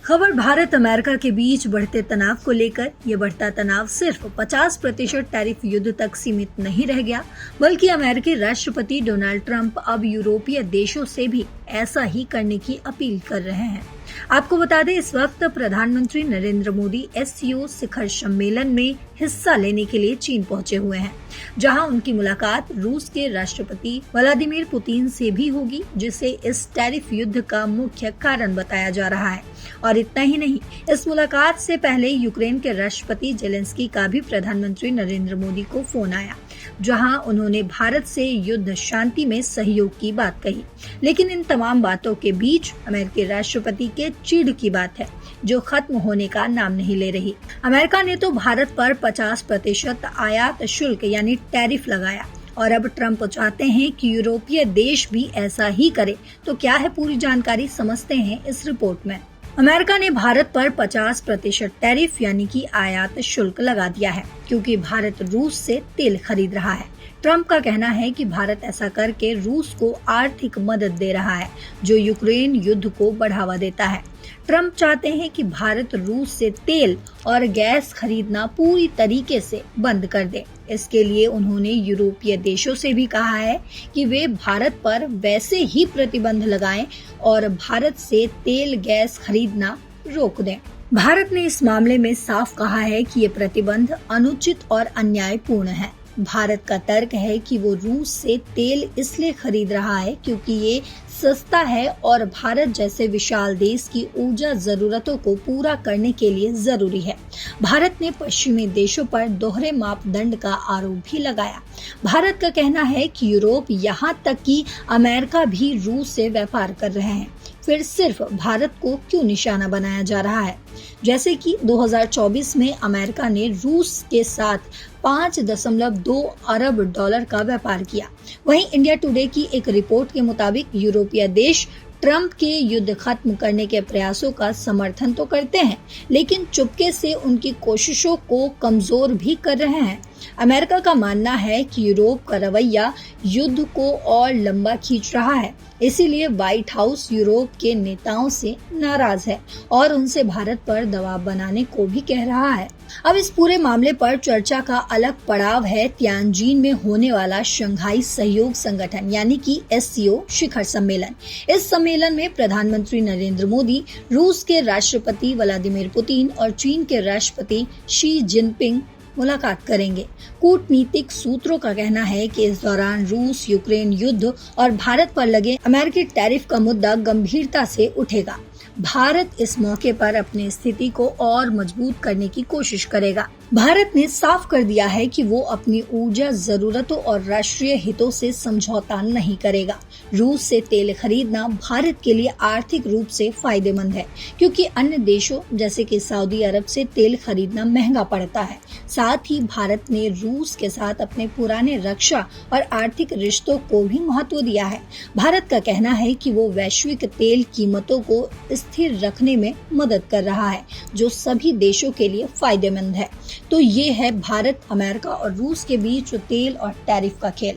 खबर भारत अमेरिका के बीच बढ़ते तनाव को लेकर। ये बढ़ता तनाव सिर्फ 50% टैरिफ युद्ध तक सीमित नहीं रह गया, बल्कि अमेरिकी राष्ट्रपति डोनाल्ड ट्रंप अब यूरोपीय देशों से भी ऐसा ही करने की अपील कर रहे हैं। आपको बता दें, इस वक्त प्रधानमंत्री नरेंद्र मोदी एससीओ शिखर सम्मेलन में हिस्सा लेने के लिए चीन पहुंचे हुए हैं, जहां उनकी मुलाकात रूस के राष्ट्रपति व्लादिमीर पुतिन से भी होगी, जिसे इस टैरिफ युद्ध का मुख्य कारण बताया जा रहा है। और इतना ही नहीं, इस मुलाकात से पहले यूक्रेन के राष्ट्रपति जेलेंस्की का भी प्रधानमंत्री नरेंद्र मोदी को फोन आया, जहां उन्होंने भारत से युद्ध शांति में सहयोग की बात कही। लेकिन इन तमाम बातों के बीच अमेरिकी राष्ट्रपति के चिढ़ की बात है, जो खत्म होने का नाम नहीं ले रही। अमेरिका ने तो भारत पर 50% आयात शुल्क यानी टैरिफ लगाया, और अब ट्रंप चाहते हैं कि यूरोपीय देश भी ऐसा ही करे। तो क्या है पूरी जानकारी, समझते हैं इस रिपोर्ट में। अमेरिका ने भारत पर 50% टैरिफ यानी कि आयात शुल्क लगा दिया है, क्योंकि भारत रूस से तेल खरीद रहा है। ट्रंप का कहना है कि भारत ऐसा करके रूस को आर्थिक मदद दे रहा है, जो यूक्रेन युद्ध को बढ़ावा देता है। ट्रंप चाहते हैं कि भारत रूस से तेल और गैस खरीदना पूरी तरीके से बंद कर दे। इसके लिए उन्होंने यूरोपीय देशों से भी कहा है कि वे भारत पर वैसे ही प्रतिबंध लगाएं और भारत से तेल गैस खरीदना रोक दें। भारत ने इस मामले में साफ कहा है कि ये प्रतिबंध अनुचित और अन्यायपूर्ण है। भारत का तर्क है कि वो रूस से तेल इसलिए खरीद रहा है क्योंकि ये सस्ता है और भारत जैसे विशाल देश की ऊर्जा जरूरतों को पूरा करने के लिए जरूरी है। भारत ने पश्चिमी देशों पर दोहरे मापदंड का आरोप भी लगाया। भारत का कहना है कि यूरोप यहाँ तक कि अमेरिका भी रूस से व्यापार कर रहे हैं, फिर सिर्फ भारत को क्यों निशाना बनाया जा रहा है। जैसे कि 2024 में अमेरिका ने रूस के साथ 5.2 अरब डॉलर का व्यापार किया। वहीं इंडिया टुडे की एक रिपोर्ट के मुताबिक यूरोपीय देश ट्रंप के युद्ध खत्म करने के प्रयासों का समर्थन तो करते हैं, लेकिन चुपके से उनकी कोशिशों को कमजोर भी कर रहे हैं। अमेरिका का मानना है कि यूरोप का रवैया युद्ध को और लंबा खींच रहा है, इसीलिए व्हाइट हाउस यूरोप के नेताओं से नाराज है और उनसे भारत पर दबाव बनाने को भी कह रहा है। अब इस पूरे मामले पर चर्चा का अलग पड़ाव है तियानजिन में होने वाला शंघाई सहयोग संगठन यानी कि एससीओ शिखर सम्मेलन। इस सम्मेलन में प्रधानमंत्री नरेंद्र मोदी, रूस के राष्ट्रपति व्लादिमीर पुतिन और चीन के राष्ट्रपति शी जिनपिंग मुलाकात करेंगे। कूटनीतिक सूत्रों का कहना है कि इस दौरान रूस यूक्रेन युद्ध और भारत पर लगे अमेरिकी टैरिफ का मुद्दा गंभीरता से उठेगा। भारत इस मौके पर अपनी स्थिति को और मजबूत करने की कोशिश करेगा। भारत ने साफ कर दिया है कि वो अपनी ऊर्जा जरूरतों और राष्ट्रीय हितों से समझौता नहीं करेगा। रूस से तेल खरीदना भारत के लिए आर्थिक रूप से फायदेमंद है, क्योंकि अन्य देशों जैसे कि सऊदी अरब से तेल खरीदना महंगा पड़ता है। साथ ही भारत ने रूस के साथ अपने पुराने रक्षा और आर्थिक रिश्तों को भी महत्व दिया है। भारत का कहना है कि वो वैश्विक तेल कीमतों को स्थिर रखने में मदद कर रहा है, जो सभी देशों के लिए फायदेमंद है। तो ये है भारत, अमेरिका और रूस के बीच तेल और टैरिफ का खेल।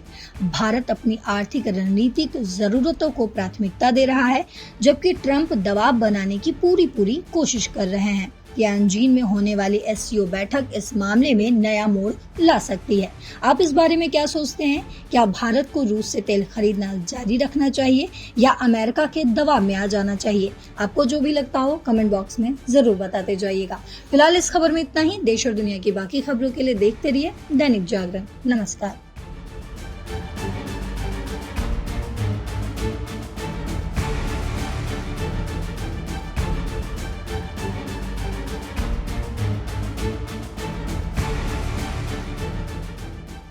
भारत अपनी आर्थिक रणनीतिक जरूरतों को प्राथमिकता दे रहा है, जबकि ट्रंप दबाव बनाने की पूरी कोशिश कर रहे हैं। तियानजिन में होने वाली एससीओ बैठक इस मामले में नया मोड़ ला सकती है। आप इस बारे में क्या सोचते हैं? क्या भारत को रूस से तेल खरीदना जारी रखना चाहिए या अमेरिका के दबाव में आ जाना चाहिए? आपको जो भी लगता हो कमेंट बॉक्स में जरूर बताते जाइएगा। फिलहाल इस खबर में इतना ही। देश और दुनिया की बाकी खबरों के लिए देखते रहिए दैनिक जागरण। नमस्कार।